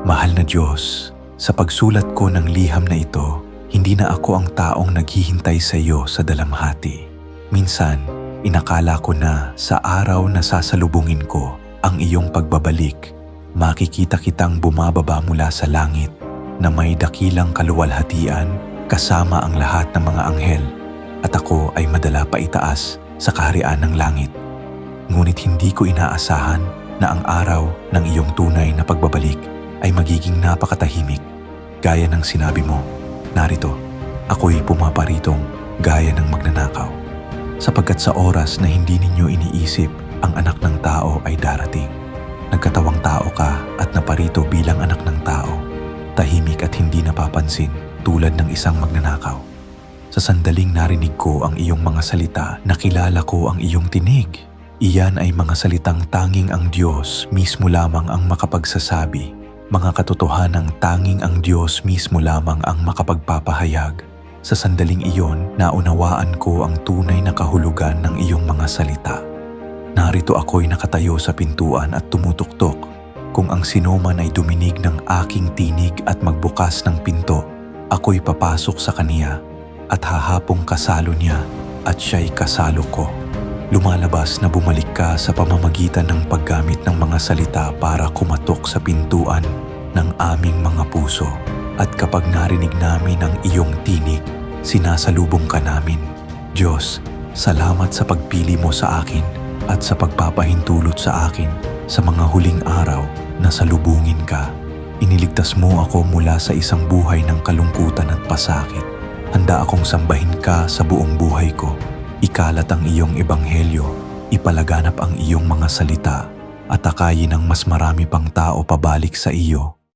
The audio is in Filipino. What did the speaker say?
Mahal na Diyos, sa pagsulat ko ng liham na ito, hindi na ako ang taong naghihintay sa iyo sa dalamhati. Minsan, inakala ko na sa araw na sasalubungin ko ang iyong pagbabalik, makikita kitang bumababa mula sa langit na may dakilang kaluwalhatian kasama ang lahat ng mga anghel at ako ay madala pa itaas sa kaharian ng langit. Ngunit hindi ko inaasahan na ang araw ng iyong tunay na pagbabalik ay magiging napakatahimik. Gaya ng sinabi mo, narito, ako'y pumaparitong gaya ng magnanakaw. Sapagkat sa oras na hindi ninyo iniisip, ang anak ng tao ay darating. Nagkatawang tao ka at naparito bilang anak ng tao, tahimik at hindi napapansin tulad ng isang magnanakaw. Sa sandaling narinig ko ang iyong mga salita, nakilala ko ang iyong tinig. Iyan ay mga salitang tanging ang Diyos mismo lamang ang makapagsasabi. Mga katotohanang tanging ang Diyos mismo lamang ang makapagpapahayag. Sa sandaling iyon, naunawaan ko ang tunay na kahulugan ng iyong mga salita. Narito ako'y nakatayo sa pintuan at tumutuktok. Kung ang sinuman ay duminig ng aking tinig at magbukas ng pinto, ako'y papasok sa kaniya at hahapong kasalo niya at siya'y kasalo ko. Lumalabas na bumalik ka sa pamamagitan ng paggamit ng mga salita para kumatok sa pintuan ng aming mga puso. At kapag narinig namin ang iyong tinig, sinasalubong ka namin. Diyos, salamat sa pagpili mo sa akin at sa pagpapahintulot sa akin sa mga huling araw na salubungin ka. Iniligtas mo ako mula sa isang buhay ng kalungkutan at pasakit. Handa akong sambahin ka sa buong buhay ko. Ikalat ang iyong ebanghelyo, ipalaganap ang iyong mga salita, at akayin ng mas marami pang tao pabalik sa iyo.